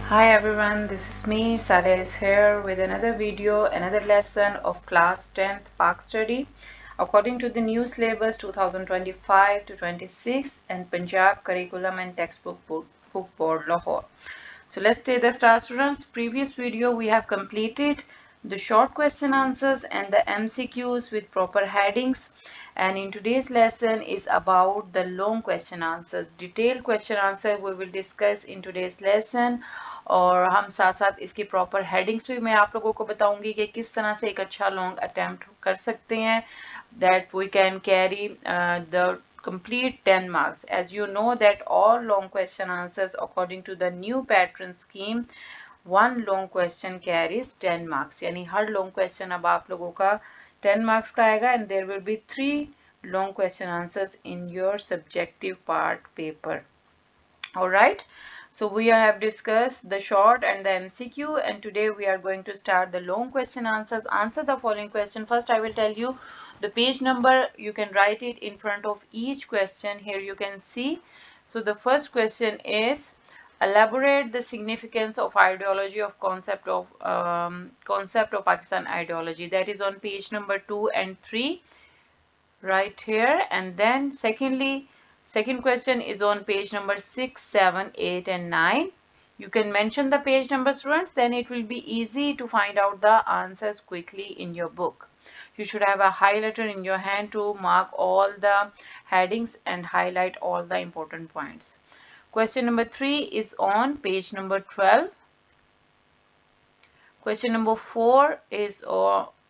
Hi everyone, this is me, Saleh is here with another video, another lesson of class 10th Pak study according to the new syllabus 2025 to 26 and Punjab Curriculum and Textbook Book Board Lahore. So let's take the start, students. Previous video we have completed the short question answers and the MCQs with proper headings, and in today's lesson is about the long question answers. Detailed question answer we will discuss in today's lesson, और हम साथ साथ इसकी proper headings भी मैं आप लोगों को बताऊंगी कि किस तरह से एक अच्छा लॉन्ग अटेम्प्ट कर सकते हैं, that we can carry the complete 10 marks. As you know that all long question answers according to the new pattern scheme, one long question carries 10 marks. यानी हर long question अब आप लोगों का 10 marks का आएगा, and there will be 3 long question answers in your subjective part paper. All right, so we have discussed the short and the MCQ, and today we are going to start the long question answers. Answer the following question. First I will tell you the page number. You can write it in front of each question. Here you can see. So the first question is, elaborate the significance of ideology of concept of Pakistan ideology. That is on page number 2 and 3 right here. And then second question is on page number 6, 7, 8 and 9. You can mention the page number, students, then it will be easy to find out the answers quickly in your book. You should have a highlighter in your hand to mark all the headings and highlight all the important points. Question number 3 is on page number 12. Question number 4 is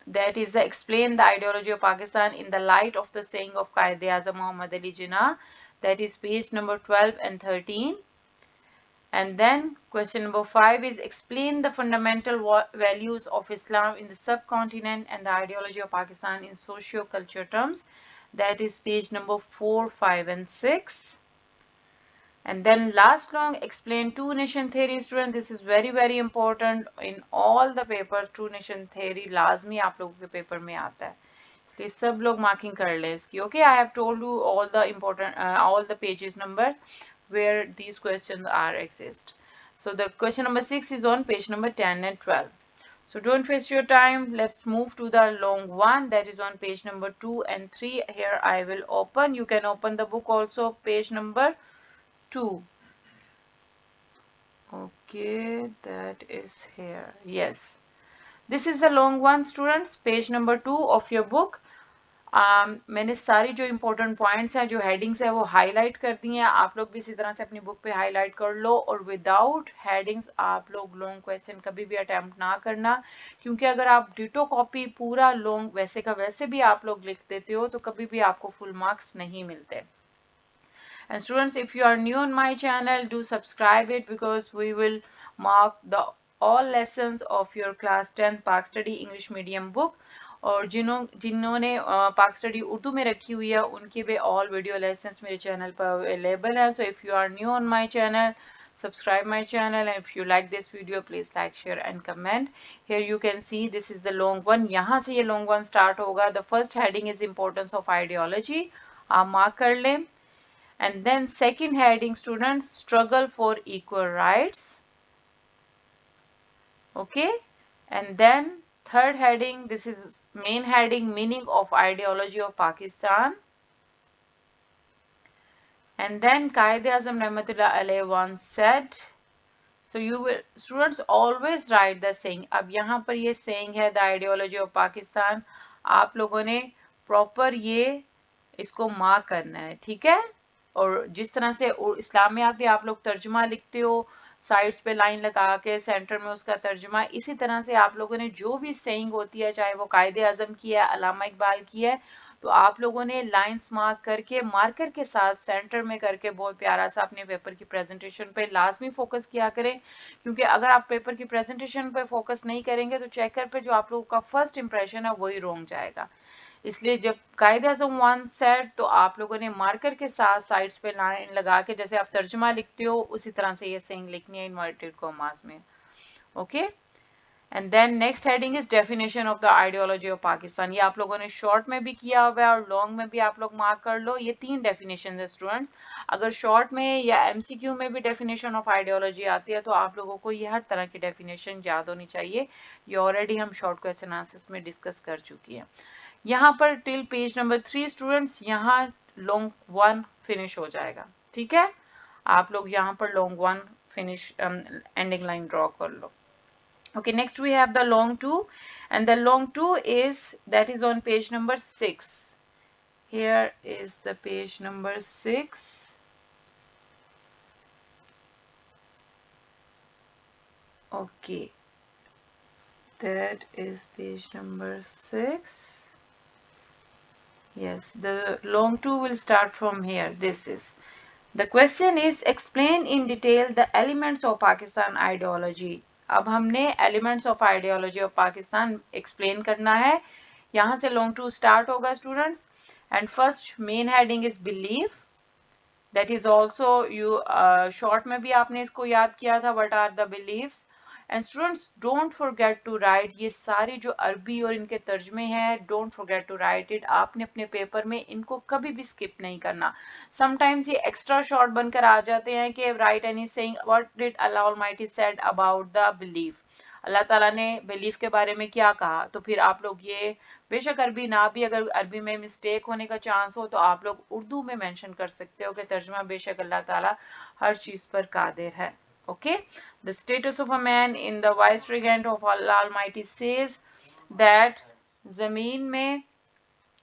that is the explain the ideology of Pakistan in the light of the saying of Quaid-e-Azam Muhammad Ali Jinnah. That is page number 12 and 13. And then question number 5 is explain the fundamental values of Islam in the subcontinent and the ideology of Pakistan in socio-culture terms. That is page number 4, 5 and 6. And then last long, explain two nation theory, student. This is very very important in all the papers. Two nation theory लाजमी आप लोगों के paper में आता है, इसलिए सब लोग मार्किंग कर लें इसकी. Okay, I have told you all the important all the pages number where these questions are exist. So the question number 6 is on page number 10 and 12. So don't waste your time. Let's move to the long one, that is on page number 2 and 3. Here I will open. You can open the book also, page number 2. Okay, that is here. Yes, this is the long one, students, page number 2 of your book. मैंने सारी जो important points हैं, जो headings है, वो highlight कर दी हैं. आप लोग भी इसी तरह से अपनी बुक पे हाईलाइट कर लो, और विदाउट हेडिंग्स आप लोग लॉन्ग क्वेश्चन कभी भी अटेम्प्ट ना करना, क्योंकि अगर आप डिटो कॉपी पूरा लॉन्ग वैसे का वैसे भी आप लोग लिख देते हो तो कभी भी आपको फुल मार्क्स नहीं मिलते. And students, if you are new on my channel, do subscribe it, because we will mark the all lessons of your class 10 Pak Study English medium book. और जिन्होंने पाक स्टडी उर्दू में रखी हुई है उनके भी all video lessons मेरे चैनल पर अवेलेबल है. So if you are new on my channel, subscribe my channel, and if you like this video, please like, share and comment. Here you can see this is the long one. यहाँ से ये long one start होगा. The first heading is importance of ideology. आप mark कर लें. And then second heading, students, struggle for equal rights. Okay, and then third heading, this is main heading, meaning of ideology of Pakistan. And then Quaid-e-Azam Rahmatullah Alayhi once said, so you will, students, always write the saying. अब यहाँ पर ये saying है the ideology of Pakistan. आप लोगों ने proper ये इसको mark करना है, ठीक है. और जिस तरह से इस्लाम में आके आप लोग तर्जुमा लिखते हो, साइड्स पे लाइन लगा के सेंटर में उसका तर्जुमा, इसी तरह से आप लोगों ने जो भी सेइंग होती है, चाहे वो कायदे आजम की है, अल्लामा इकबाल की है, तो आप लोगों ने लाइंस मार्क करके मार्कर के साथ सेंटर में करके बहुत प्यारा सा अपने पेपर की प्रेजेंटेशन पे लाजमी फोकस किया करें. क्योंकि अगर आप पेपर की प्रेजेंटेशन पे फोकस नहीं करेंगे तो चेकर पे जो आप लोगों का फर्स्ट इंप्रेशन है वही रॉन्ग जाएगा. इसलिए जब कायदे-ए-आज़म वन सेट, तो आप लोगों ने मार्कर के साथ साइड्स पे लाइन लगा के जैसे आप तर्जुमा लिखते हो उसी तरह से ये सेइंग लिखनी है इन्वर्टेड कॉमास में. Okay, and then next heading is definition of the ideology of Pakistan. ये आप लोगों ने शॉर्ट में भी किया हुआ है और लॉन्ग में भी आप लोग मार्क कर लो। ये 3 डेफिनेशन है स्टूडेंट्स। अगर शॉर्ट में या एमसीक्यू में भी डेफिनेशन ऑफ आइडियोलॉजी आती है तो आप लोगों को ये हर तरह की डेफिनेशन याद होनी चाहिए। ये ऑलरेडी हम शॉर्ट क्वेश्चन आंसर्स में डिस्कस कर चुकी हैं। यहाँ पर टिल पेज नंबर 3 स्टूडेंट्स, यहाँ लॉन्ग 1 फिनिश हो जाएगा। ठीक है, आप लोग यहाँ पर long 1 finish ending line draw कर लो। Okay, next we have the long 2, and the long 2 is that is on page number 6. Here is the page number 6. Okay, that is page number 6. Yes, the long 2 will start from here. This is the question is explain in detail the elements of Pakistan ideology. अब हमने elements of ideology of Pakistan explain करना है। यहाँ से long 2 start होगा students, and first main heading is belief. That is also you short में भी आपने इसको याद किया था, what are the beliefs. And students don't forget to write, ये सारी जो अरबी और इनके तर्जमे हैं, don't forget to write it. आपने अपने पेपर में इनको कभी भी skip नहीं करना. Sometimes ये extra short बनकर आ जाते हैं कि write anything, what did Allah Almighty said about the belief. अल्लाह ताला ने बिलीफ के बारे में क्या कहा, तो फिर आप लोग ये बेशक अरबी ना भी, अगर अरबी में मिस्टेक होने का चांस हो तो आप लोग उर्दू में मेंशन कर सकते हो कि तर्जमा बेशक अल्लाह ताला हर चीज पर कादिर है। Okay, the status of a man in the vice regent of Allah almighty says that जमीन में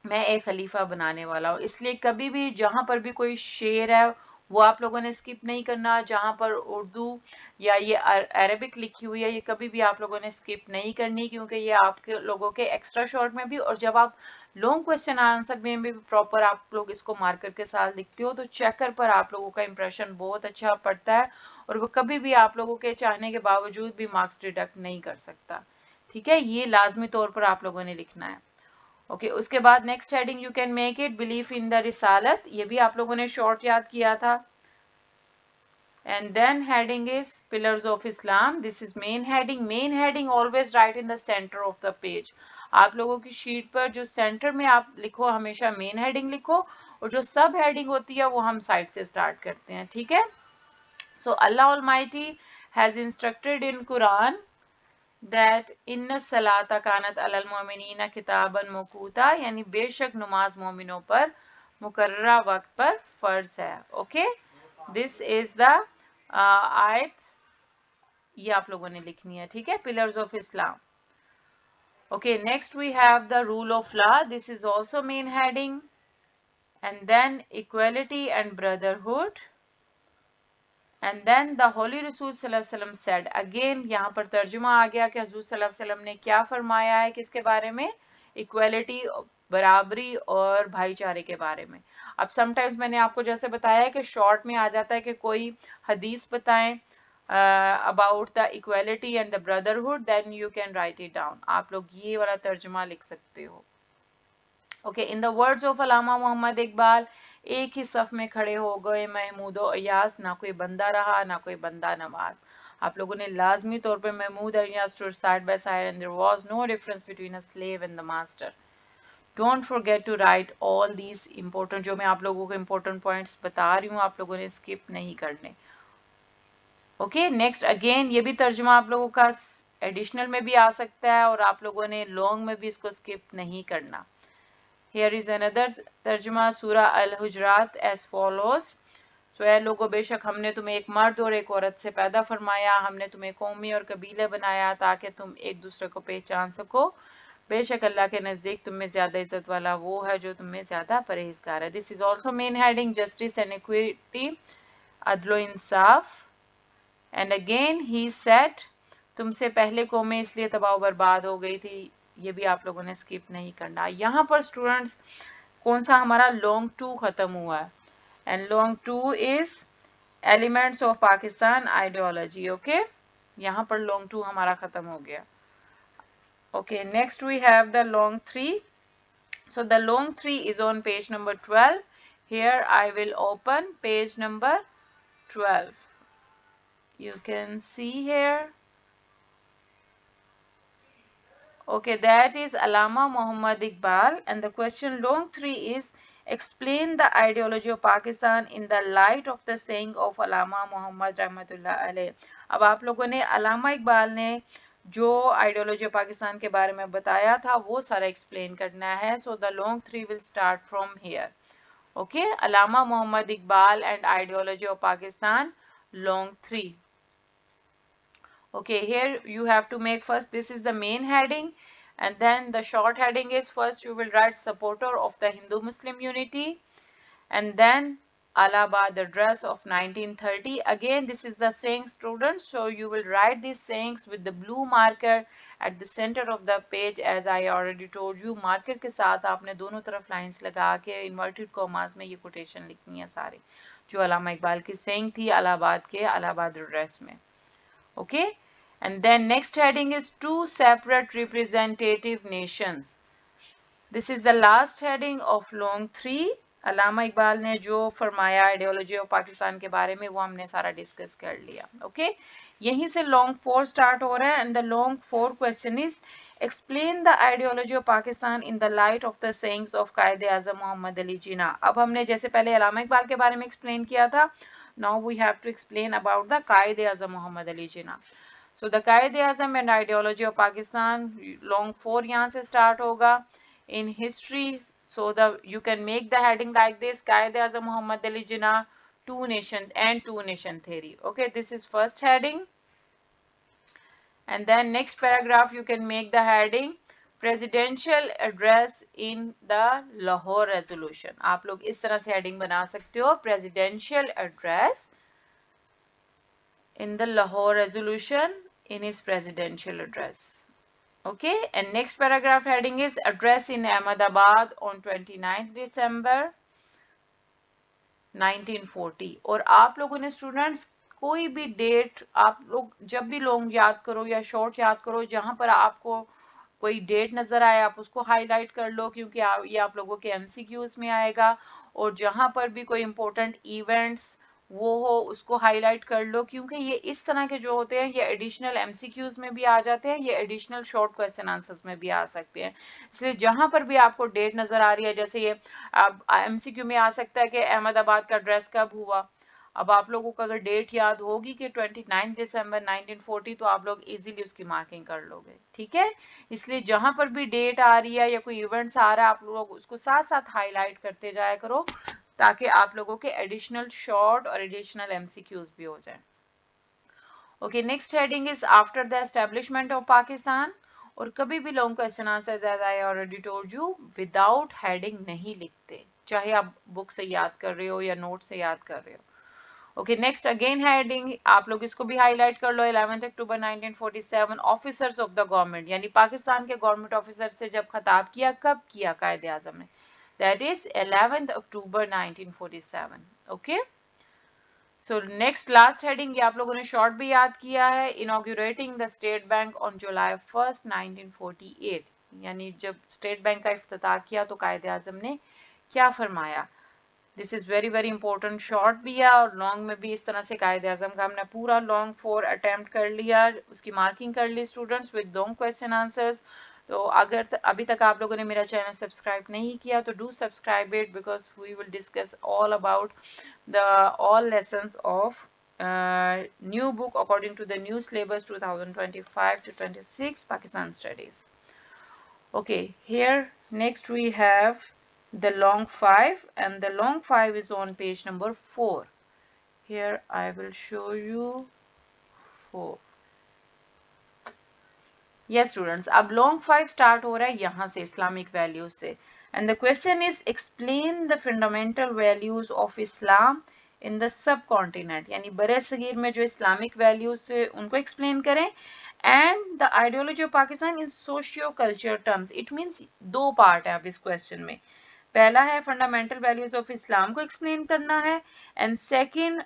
मैं एक खलीफा बनाने वाला हूँ। इसलिए कभी भी जहां पर भी कोई शेर है वो आप लोगों ने स्किप नहीं करना। जहां पर उर्दू या ये अरेबिक लिखी हुई है ये कभी भी आप लोगों ने स्किप नहीं करनी, क्योंकि ये आपके लोगों के एक्स्ट्रा शॉर्ट में भी, और जब आप लॉन्ग क्वेश्चन आंसर में भी प्रॉपर आप लोग इसको मार्कर के साथ लिखते हो तो चेकर पर आप लोगों का इंप्रेशन बहुत अच्छा पड़ता है और वो कभी भी आप लोगों के चाहने के बावजूद भी मार्क्स डिडक्ट नहीं कर सकता। ठीक है, ये लाजमी तौर पर आप लोगों ने लिखना है। ओके, उसके बाद next heading you can make it belief in the रिसालत, ये भी आप लोगों ने शॉर्ट याद किया था। And then heading is pillars of Islam, this is main heading. Main heading always write in the centre of the page. आप लोगों की शीट पर जो सेंटर में आप लिखो हमेशा मेन हेडिंग लिखो, और जो सब हेडिंग होती है वो हम साइड से स्टार्ट करते हैं। ठीक है, so Allah almighty has instructed in Quran that inna salata kanat alal मोमिनीना किताबन मौकूता, यानी बेशक नमाज मोमिनों पर मुकर्ररा वक्त पर फर्ज है। ओके, दिस इज द आयत, ये आप लोगों ने लिखनी है। ठीक है, pillars of Islam. Okay, next we have the rule of law, this is also main heading. And then equality and brotherhood, and then the holy रसूल सल्लल्लाहु अलैहि वसल्लम सेड, अगेन यहाँ पर तर्जुमा आ गया कि हजूर सल्लल्लाहु अलैहि वसल्लम ने क्या फरमाया है, किसके बारे में, इक्वालिटी, बराबरी और भाईचारे के बारे में। अब समटाइम्स मैंने आपको जैसे बताया कि शॉर्ट में आ जाता है कि कोई हदीस बताएं about the equality and the brotherhood, then you can write it down. आप लोग ये वाला तर्जुमा लिख सकते हो। Okay, in the words of Allama Muhammad Iqbal, एक ही सफ में खड़े हो गए महमूद और अयास, ना कोई बंदा रहा ना कोई बंदा नवाज। आप लोगों ने लाजमी तौर पर महमूद और Ayaz stood side by side and there was no difference between a slave and the master. Don't forget to write all these important, जो मैं आप लोगों को important points बता रही हूँ आप लोगों ने skip नहीं करने। ओके, नेक्स्ट अगेन ये भी तर्जुमा आप लोगों का एडिशनल में भी आ सकता है और आप लोगों ने लॉन्ग में भी इसको skip नहीं करना। Here is another तर्जुमा सूरा अल हुजरात as follows. सो ए लोगों, बेशक हमने तुम्हें एक मर्द और एक औरत से पैदा फरमाया, हमने तुम्हें कौमी और कबीले बनाया ताकि तुम एक दूसरे को पहचान सको। बेशक अल्लाह के नज़दीक तुम में ज़्यादा इज्जत वाला वो है जो तुम में ज़्यादा परहेजगार है। This is also main heading, justice and equity, अदलो इंसाफ। एंड अगेन ही सेड, तुमसे पहले कौमें इसलिए तबाह बर्बाद हो गई थी, ये भी आप लोगों ने स्किप नहीं करना। यहाँ पर स्टूडेंट्स कौन सा हमारा लॉन्ग 2 खत्म हुआ है, and long 2 is elements of Pakistan ideology. Okay, यहाँ पर लॉन्ग 2 हमारा खत्म हो गया। Okay, next we have the long 3. So the long 3 is on page number 12. Here I will open page number 12. You can see here. Okay, that is Allama Muhammad Iqbal. And the question long 3 is explain the ideology of Pakistan in the light of the saying of Allama Muhammad Rahmatullah alayh. अब आप लोगों ने अलामा इकबाल ने जो ideology of Pakistan के बारे में बताया था वो सारा एक्सप्लेन करना है. सो the long 3 will start from here. Okay, Allama Muhammad Iqbal and ideology of Pakistan, long 3. Okay, here you have to make first, this is the main heading, and then the short heading is first you will write supporter of the Hindu-Muslim unity, and then Allahabad address of 1930. Again, this is the saying, students, so you will write these sayings with the blue marker at the center of the page, as I already told you. Marker के साथ आपने दोनों तरफ lines लगा के inverted commas में ये quotation लिखनी है सारी, जो अलामा इकबाल की saying थी Allahabad के Allahabad address में. Okay, and then next heading is two separate representative nations. This is the last heading of long 3. Allama Iqbal ने जो फरमाया आइडियोलॉजी ऑफ पाकिस्तान के बारे में वो हमने सारा डिस्कस कर लिया. ओके, यहीं से लॉन्ग 4 स्टार्ट हो रहा है. And the long 4 question is explain the ideology of Pakistan in the light of the sayings of कायदे आजम मोहम्मद अली जिन्ना. अब हमने जैसे पहले अलामा इकबाल के बारे में एक्सप्लेन किया था, now we have to explain about the Quaid-e Azam Muhammad Ali Jinnah. So the Quaid-e Azam and ideology of Pakistan, long 4 यहाँ से स्टार्ट होगा. In history, so you can make the heading like this: Quaid-e-Azam Muhammad Ali Jinnah, two nation theory. Okay, this is first heading, and then next paragraph you can make the heading presidential address in the Lahore resolution. आप लोग इस तरह से heading बना सकते हो, presidential address in the Lahore resolution, in his presidential address. Okay, and next paragraph heading is address in Ahmedabad on 29th December 1940. और आप लोगों ने स्टूडेंट्स कोई भी डेट आप लोग जब भी लॉन्ग याद करो या शॉर्ट याद करो, जहां पर आपको कोई डेट नजर आए आप उसको हाईलाइट कर लो, क्योंकि ये आप लोगों के एमसीक्यूज में आएगा. और जहां पर भी कोई इंपॉर्टेंट इवेंट्स वो हो उसको हाईलाइट कर लो, क्योंकि ये इस तरह के जो होते हैं ये एडिशनल एमसीक्यूज में भी आ जाते हैं, ये एडिशनल शॉर्ट क्वेश्चन आंसर्स में भी आ सकते हैं. इसलिए जहां पर भी आपको डेट नजर आ रही है, जैसे ये एमसीक्यू में आ सकता है कि अहमदाबाद का ड्रेस कब हुआ. अब आप लोगों को अगर डेट याद होगी कि 29 दिसंबर 1940, तो आप लोग इजीली उसकी मार्किंग कर लोगे. ठीक है, इसलिए जहां पर भी डेट आ रही है या कोई इवेंट्स आ रहा है आप लोग उसको साथ साथ हाईलाइट करते जाया करो, ताकि आप लोगों के एडिशनल शॉर्ट और एडिशनल एमसीक्यूज भी हो जाए. Okay, next heading is after the establishment of Pakistan. और कभी भी long question answer as I already told you without heading नहीं लिखते, चाहे आप बुक से याद कर रहे हो या नोट से याद कर रहे हो. ओके, नेक्स्ट अगेन हेडिंग आप लोग इसको भी हाईलाइट कर लो. 11 अक्टूबर 1947 ऑफिसर्स ऑफ द गवर्नमेंट, यानी पाकिस्तान के गवर्नमेंट ऑफिसर से जब खिताब किया, कब किया कायदे आजम ने, that is 11th October 1947. Okay, so next last heading ये आप लोगों ने शॉर्ट भी याद किया है, inaugurating the State Bank on July 1st 1948, यानी जब स्टेट बैंक का इफ्तिताह किया तो कायदे आजम ने क्या फरमाया. This is very very important. Short भी है और लॉन्ग में भी इस तरह से कायदे आजम का हमने पूरा लॉन्ग 4 अटेम्प्ट कर लिया, उसकी मार्किंग कर ली students with long question answers. तो अगर अभी तक आप लोगों ने मेरा चैनल सब्सक्राइब नहीं किया तो do subscribe it, because we will discuss all about the all lessons of new book according to the new syllabus 2025 to 26 Pakistan studies. Okay, here next we have the long 5, and the long 5 is on page number 4. Here I will show you 4. Yes students, अब long 5 start हो रहा है यहाँ से Islamic values से, and the question is explain the fundamental values of Islam in the subcontinent, यानी बरे सगीर में जो Islamic values थे उनको explain करें, and the ideology of Pakistan in socio-culture terms. It means दो part है अब इस question में. पहला है फंडामेंटल वैल्यूज ऑफ इस्लाम को एक्सप्लेन करना है, and second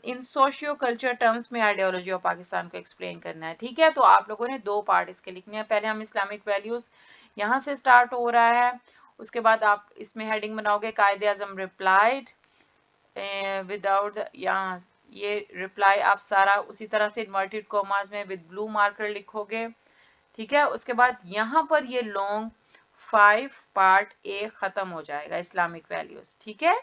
in socio culture terms में आइडियोलॉजी ऑफ पाकिस्तान को एक्सप्लेन करना है. ठीक है, तो आप लोगों ने दो पार्ट इसके लिखने हैं. पहले हम इस्लामिक वैल्यूज यहाँ से स्टार्ट हो रहा है, उसके बाद आप इसमें हेडिंग बनाओगे कायदे आजम रिप्लाइड विदाउट, यहाँ ये रिप्लाई आप सारा उसी तरह से इन्वर्टेड कॉमास में विद ब्लू मार्कर लिखोगे. ठीक है, उसके बाद यहाँ पर ये लॉन्ग 5 पार्ट ए खत्म हो जाएगा, इस्लामिक वैल्यूज। ठीक है,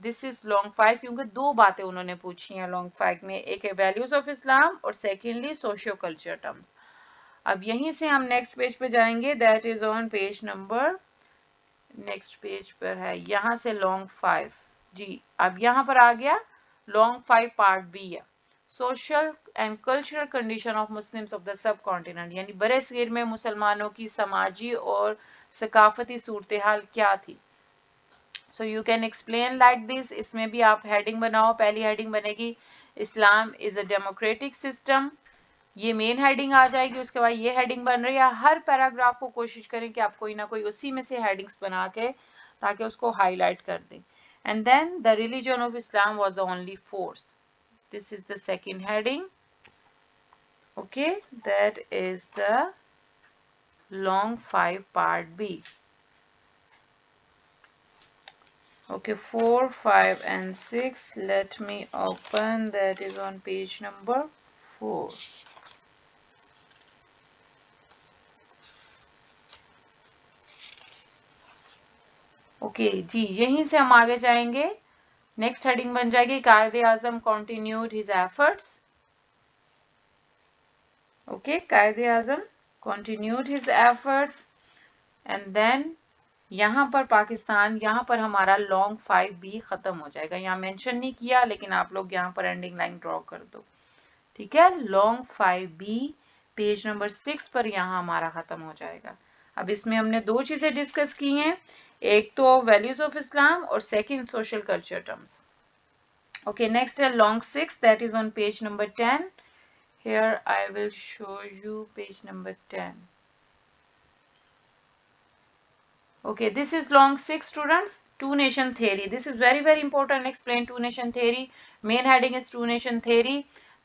दिस इज लॉन्ग 5, क्योंकि दो बातें उन्होंने पूछी हैं लॉन्ग 5 में, एक है वैल्यूज ऑफ इस्लाम और सेकेंडली सोशियो कल्चर टर्म्स। अब यहीं से हम नेक्स्ट पेज पे जाएंगे, that is on page number, next page पर है यहाँ से लॉन्ग 5 जी। अब यहाँ पर आ गया लॉन्ग 5 पार्ट बी है, social and cultural condition of Muslims of the sub continent, यानी बड़े सगीर में मुसलमानों की समाजी और सकाफती सूरत हाल क्या थी। So you can explain like this, इसमें भी आप हेडिंग बनाओ। पहली हेडिंग बनेगी Islam is a democratic system, ये मेन हेडिंग आ जाएगी। उसके बाद ये हेडिंग बन रही है। हर पैराग्राफ को कोशिश करें कि आप कोई ना कोई उसी में से हेडिंग्स बना के ताकि उसको हाईलाइट कर दें। And then the religion of Islam was the only force, this is the second heading. Okay, that is the long 5 part B. Okay, 4, 5 and 6, let me open, that is on page number 4. Okay जी, यहीं से हम आगे जाएंगे। Next heading बन जाएगी Quaid-e Azam continued his efforts. Okay, Quaid-e Azam continued his efforts and then यहाँ पर पाकिस्तान, यहाँ पर हमारा लॉन्ग 5 भी खत्म हो जाएगा। यहाँ मेंशन नहीं किया, लेकिन आप लोग यहाँ पर एंडिंग लाइन ड्रॉ कर दो। ठीक है, लॉन्ग 5 बी पेज नंबर 6 पर यहाँ हमारा खत्म हो जाएगा। अब इसमें हमने दो चीजें डिस्कस की हैं, एक तो वैल्यूज ऑफ इस्लाम और second social culture terms. Okay, next है long 6, that is on page number 10. Here I will show you page number 10. Okay, this is long 6 students, two nation theory. This is very important. Explain two nation theory. Main heading is two nation theory.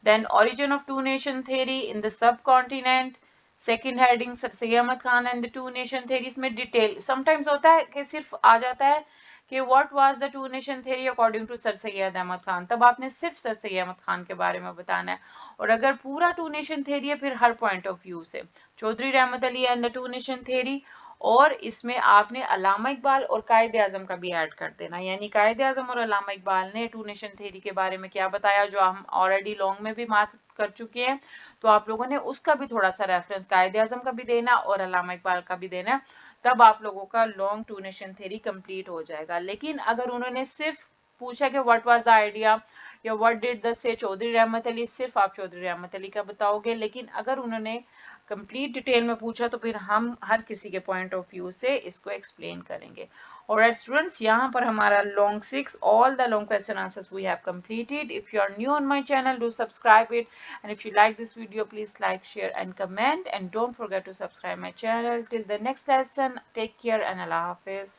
Then origin of two nation theory in the subcontinent. Second heading Sir Syed Ahmad Khan and the two nation theories में detail. Sometimes होता है कि सिर्फ आ जाता है कि what was the two nation theory according to Sir Syed Ahmad Khan, तब आपने सिर्फ Sir Syed Ahmad Khan के बारे में बताना है। और अगर पूरा two nation theory है फिर हर point of view से, चौधरी रहमत Ali and the two nation theory, और इसमें आपने अल्लामा इकबाल और कायदे आजम का भी ऐड कर देना, यानी कायदे आजम और अल्लामा इकबाल ने टू नेशन थ्योरी के बारे में क्या बताया, जो हम ऑलरेडी लॉन्ग में भी मार्क कर चुके हैं, तो आप लोगों ने उसका भी थोड़ा सा रेफरेंस कायदे आजम का भी देना और अल्लामा इकबाल का भी देना, तब आप लोगों का long two nation theory complete हो जाएगा। लेकिन अगर उन्होंने सिर्फ पूछा कि व्हाट वाज द आइडिया या व्हाट डिड द से चौधरी रहमत अली, सिर्फ आप चौधरी रहमत अली का बताओगे। लेकिन अगर उन्होंने कंप्लीट डिटेल में पूछा तो फिर हम हर किसी के पॉइंट ऑफ व्यू से इसको एक्सप्लेन करेंगे। Alright students, यहाँ पर हमारा long 6 all the long question answers we have completed. If you are new on my channel, do subscribe it, and if you like this video, please like, share and comment, and don't forget to subscribe my channel. Till the next lesson, take care and Allah Hafiz.